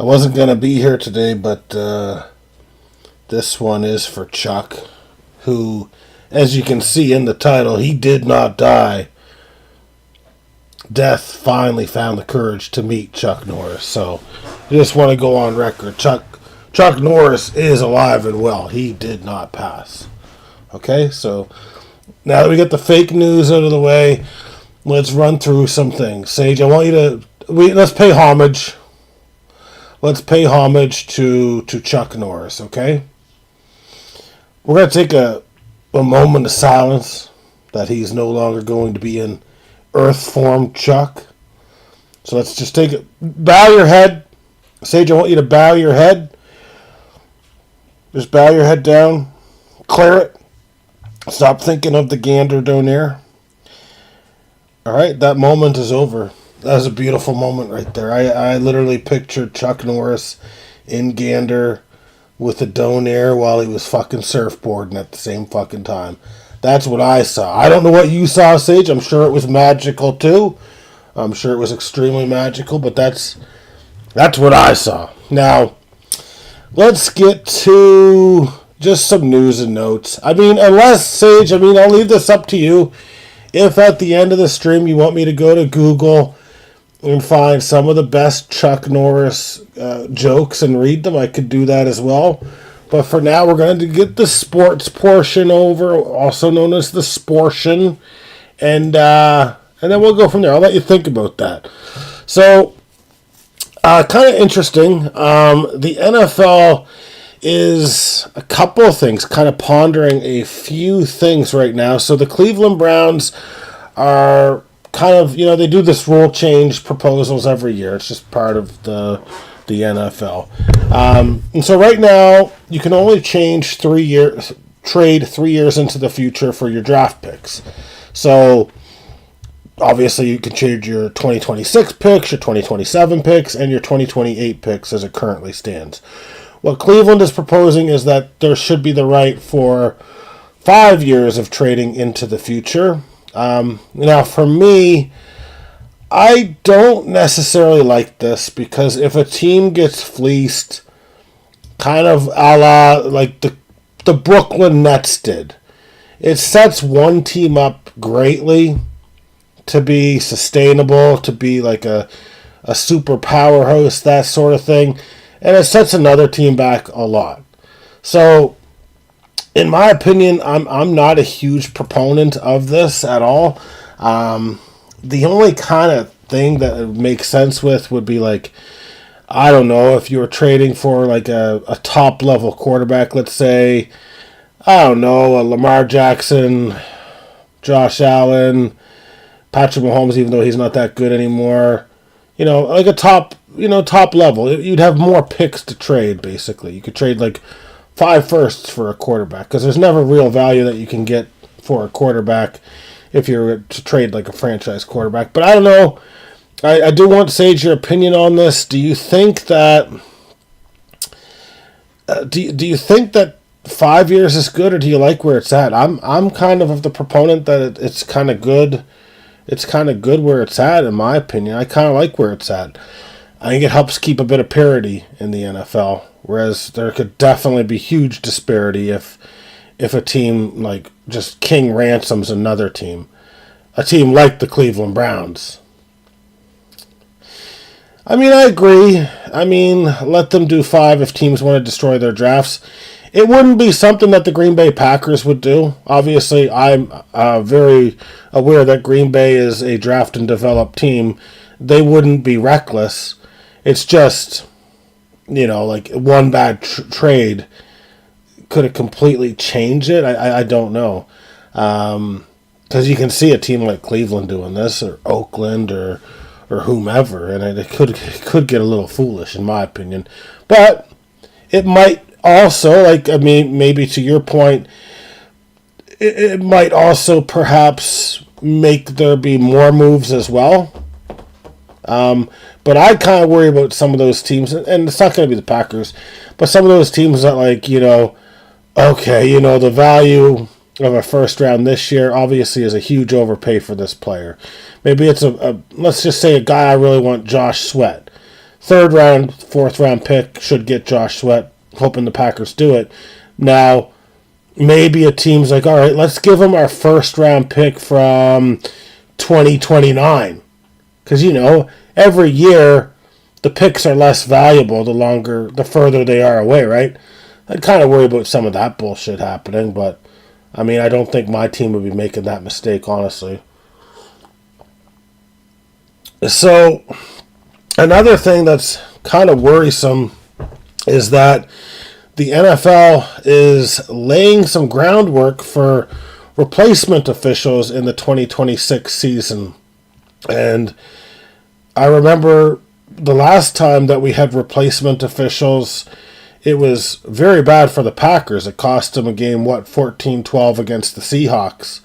I wasn't going to be here today, but this one is for Chuck, who, as you can see in the title, he did not die. Death finally found the courage to meet Chuck Norris. So I just want to go on record. Chuck Norris is alive and well. He did not pass. Okay, so now that we get the fake news out of the way, let's run through some things. Sage, I want you to let's pay homage. Let's pay homage to Chuck Norris, okay? We're going to take a moment of silence that he's no longer going to be in Earth form Chuck. So let's just take it. Bow your head. Sage, I want you to bow your head. Just bow your head down. Clear it. Stop thinking of the gander down there. All right, that moment is over. That was a beautiful moment right there. I literally pictured Chuck Norris in Gander with the donair while he was fucking surfboarding at the same fucking time. That's what I saw. I don't know what you saw, Sage. I'm sure it was magical too. I'm sure it was extremely magical, but that's what I saw. Now, let's get to just some news and notes. I'll leave this up to you. If at the end of the stream you want me to go to Google and find some of the best Chuck Norris jokes and read them, I could do that as well. But for now, we're going to get the sports portion over, also known as the sportion, and then we'll go from there. I'll let you think about that. So, kind of interesting. The NFL is a couple of things, kind of pondering a few things right now. So the Cleveland Browns are kind of, they do this rule change proposals every year. It's just part of the NFL. And so right now, you can only trade 3 years into the future for your draft picks. So obviously you can trade your 2026 picks, your 2027 picks, and your 2028 picks as it currently stands. What Cleveland is proposing is that there should be the right for 5 years of trading into the future. Now, for me, I don't necessarily like this because if a team gets fleeced, kind of a la like the Brooklyn Nets did, it sets one team up greatly to be sustainable, to be like a super powerhouse, that sort of thing, and it sets another team back a lot. So, in my opinion, I'm not a huge proponent of this at all. The only kind of thing that it makes sense with would be like, I don't know, if you were trading for like a top level quarterback, let's say, I don't know, a Lamar Jackson, Josh Allen, Patrick Mahomes, even though he's not that good anymore, like a top level. You'd have more picks to trade, basically. You could trade like 5 firsts for a quarterback because there's never real value that you can get for a quarterback if you're to trade like a franchise quarterback. But I don't know. I do want, Sage, your opinion on this. Do you think that do you think that 5 years is good, or do you like where it's at? I'm kind of the proponent that it's kind of good. It's kind of good where it's at, in my opinion. I kind of like where it's at. I think it helps keep a bit of parity in the NFL, whereas there could definitely be huge disparity if a team like just king ransoms another team, a team like the Cleveland Browns. I agree. Let them do 5 if teams want to destroy their drafts. It wouldn't be something that the Green Bay Packers would do. Obviously, I'm very aware that Green Bay is a draft and develop team. They wouldn't be reckless. It's just, like one bad trade could it completely change it? I don't know. Because you can see a team like Cleveland doing this, or Oakland, or whomever, and it could get a little foolish, in my opinion. But it might also, maybe to your point, it might also perhaps make there be more moves as well. But I kind of worry about some of those teams, and it's not going to be the Packers, but some of those teams that, the value of a first round this year obviously is a huge overpay for this player. Maybe it's let's just say a guy I really want, Josh Sweat. third round, fourth round pick should get Josh Sweat, hoping the Packers do it. Now, maybe a team's like, all right, let's give him our first round pick from 2029. Because, every year the picks are less valuable the further they are away, right? I'd kind of worry about some of that bullshit happening, but, I don't think my team would be making that mistake, honestly. So, another thing that's kind of worrisome is that the NFL is laying some groundwork for replacement officials in the 2026 season. And I remember the last time that we had replacement officials, it was very bad for the Packers. It cost them a game, 14-12 against the Seahawks.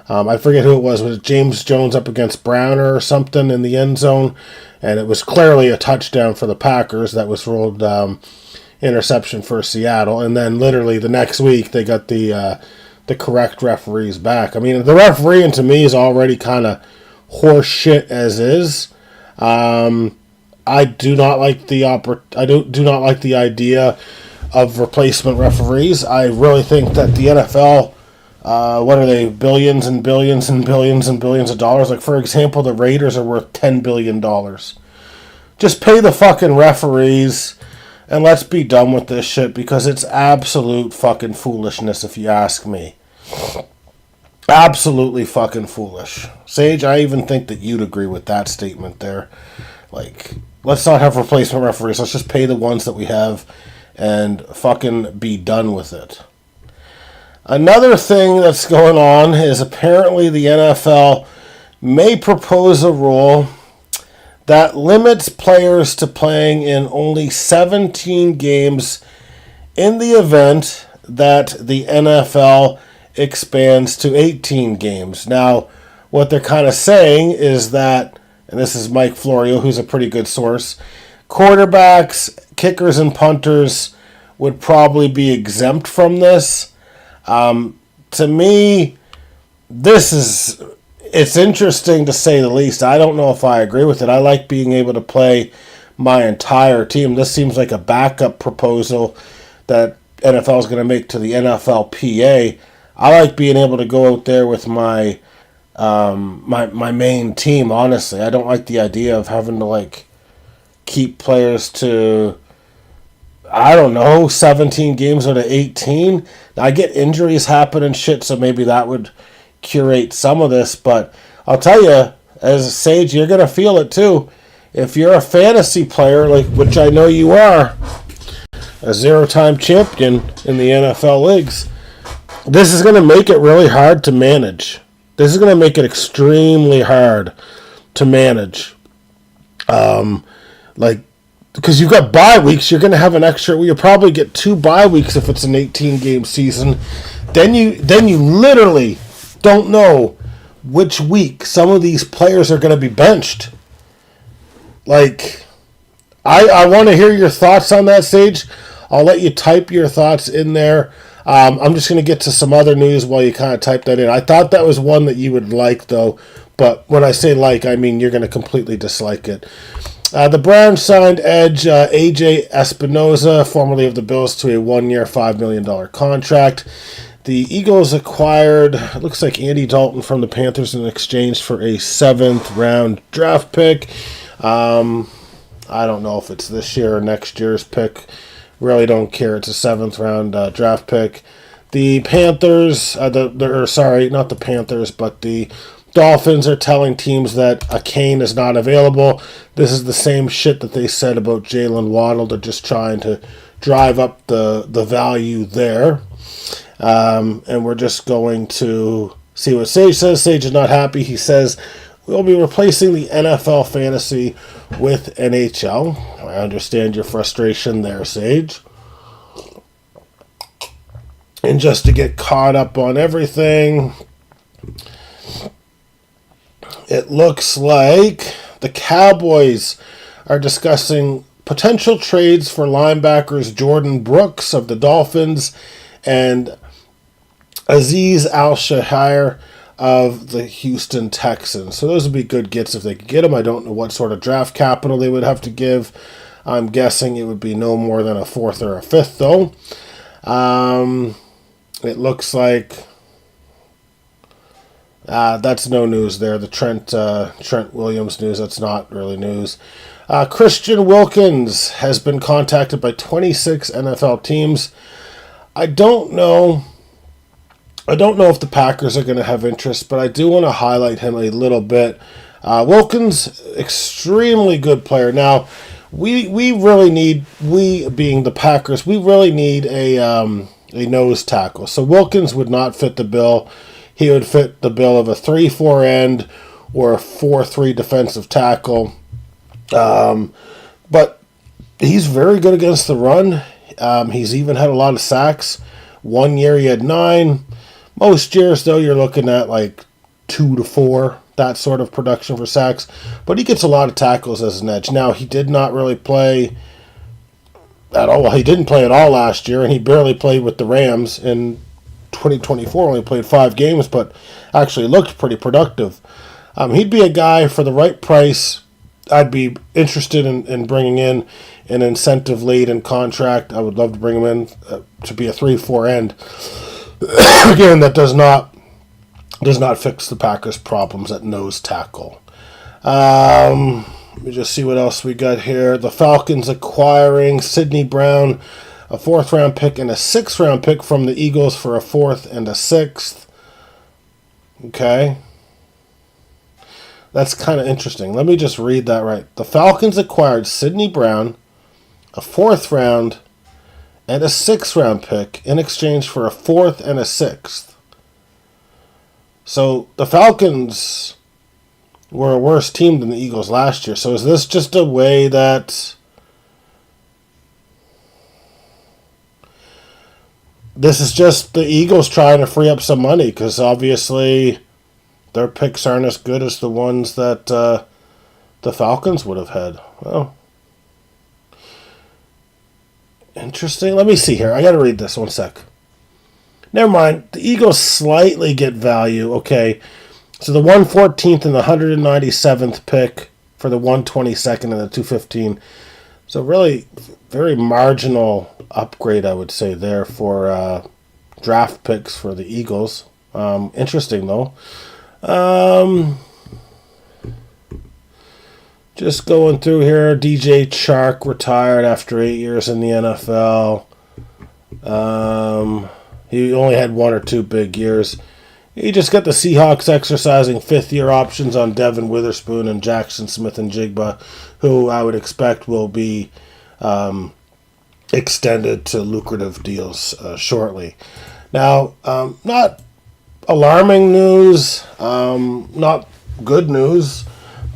I forget who it was. Was it James Jones up against Browner or something in the end zone? And it was clearly a touchdown for the Packers that was ruled interception for Seattle. And then literally the next week they got the correct referees back. The refereeing to me is already kind of horse shit as is. I do not like do not like the idea of replacement referees. I really think that the NFL, what are they, billions and billions and billions and billions of dollars? Like, for example, the Raiders are worth $10 billion. Just pay the fucking referees and let's be done with this shit, because it's absolute fucking foolishness if you ask me. Absolutely fucking foolish. Sage, I even think that you'd agree with that statement there. Like, let's not have replacement referees. Let's just pay the ones that we have and fucking be done with it. Another thing that's going on is apparently the NFL may propose a rule that limits players to playing in only 17 games in the event that the NFL expands to 18 games. Now, what they're kind of saying is that, and this is Mike Florio, who's a pretty good source, quarterbacks, kickers, and punters would probably be exempt from this. To me, it's interesting to say the least. I don't know if I agree with it. I like being able to play my entire team. This seems like a backup proposal that NFL is going to make to the NFLPA. I like being able to go out there with my main team, honestly. I don't like the idea of having to, keep players to, 17 games out of 18. Now, I get injuries happen and shit, so maybe that would curate some of this, but I'll tell you, as a Sage, you're going to feel it too. If you're a fantasy player, which I know you are, a zero-time champion in the NFL leagues, this is going to make it really hard to manage. This is going to make it extremely hard to manage. Because you've got bye weeks, you're going to have an extra. You'll probably get 2 bye weeks if it's an 18-game season. Then you literally don't know which week some of these players are going to be benched. I want to hear your thoughts on that, Sage. I'll let you type your thoughts in there. I'm just going to get to some other news while you kind of type that in. I thought that was one that you would like, though. But when I say I mean you're going to completely dislike it. The Browns signed edge A.J. Espinoza, formerly of the Bills, to a 1-year, $5 million contract. The Eagles acquired, it looks like, Andy Dalton from the Panthers in exchange for a 7th-round draft pick. I don't know if it's this year or next year's pick. Really don't care. It's a 7th-round draft pick. The Panthers, not the Panthers, but the Dolphins are telling teams that a Kane is not available. This is the same shit that they said about Jalen Waddle. They're just trying to drive up the value there. And we're just going to see what Sage says. Sage is not happy. He says, we'll be replacing the NFL fantasy with NHL. I understand your frustration there, Sage. And just to get caught up on everything, it looks like the Cowboys are discussing potential trades for linebackers Jordan Brooks of the Dolphins and Azeez Al-Shaair of the Houston Texans. So those would be good gets if they could get him. I don't know what sort of draft capital they would have to give. I'm guessing it would be no more than a fourth or a fifth, though. It looks like that's no news there. The Trent Williams news, that's not really news. Christian Wilkins has been contacted by 26 NFL teams. I don't know if the Packers are going to have interest, but I do want to highlight him a little bit. Wilkins, extremely good player. Now, we really need, we being the Packers, we really need a nose tackle. So Wilkins would not fit the bill. He would fit the bill of a 3-4 end or a 4-3 defensive tackle. But he's very good against the run. He's even had a lot of sacks. 1 year he had 9. Most years, though, you're looking at like 2 to 4, that sort of production for sacks. But he gets a lot of tackles as an edge. Now, he did not really play at all. Well, he didn't play at all last year, and he barely played with the Rams in 2024. Only played 5 games, but actually looked pretty productive. He'd be a guy for the right price. I'd be interested in bringing in an incentive lead and contract. I would love to bring him in to be a 3-4 end. Again, that does not fix the Packers' problems at nose tackle. Let me just see what else we got here. The Falcons acquiring Sidney Brown, a 4th-round pick and a 6th-round pick from the Eagles for a 4th and a 6th. Okay. That's kind of interesting. Let me just read that right. The Falcons acquired Sidney Brown, a 4th round, and a 6th round pick in exchange for a 4th and a 6th. So the Falcons were a worse team than the Eagles last year. So is this just a way that this is just the Eagles trying to free up some money? Because obviously their picks aren't as good as the ones that the Falcons would have had. Well, interesting. Let me see here. I got to read this one sec. Never mind. The Eagles slightly get value. Okay. So the 114th and the 197th pick for the 122nd and the 215. So really very marginal upgrade, I would say, there for draft picks for the Eagles. Interesting, though. Just going through here. DJ Chark retired after 8 years in the NFL. He only had 1 or 2 big years. You just got the Seahawks exercising 5th-year options on Devin Witherspoon and Jackson Smith and Jigba, who I would expect will be extended to lucrative deals shortly. Now, not alarming news, not good news,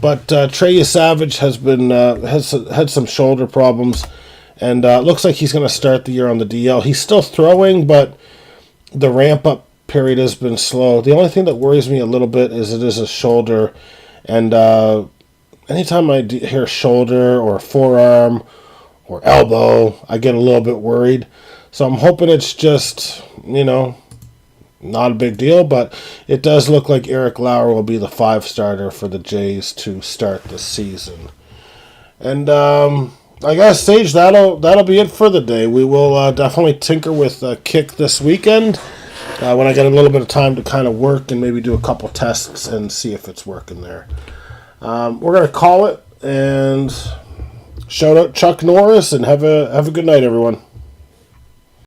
but Trey Savage has been has had some shoulder problems, and looks like he's going to start the year on the DL. He's still throwing, but the ramp-up period has been slow. The only thing that worries me a little bit is it is a shoulder, and anytime I hear shoulder or forearm or elbow, I get a little bit worried. So I'm hoping it's just, not a big deal, but it does look like Eric Lauer will be the 5 starter for the Jays to start the season. And I guess, Sage, that'll be it for the day. We will definitely tinker with kick this weekend when I get a little bit of time to kind of work and maybe do a couple tests and see if it's working there. We're going to call it, and shout out Chuck Norris, and have a good night, everyone.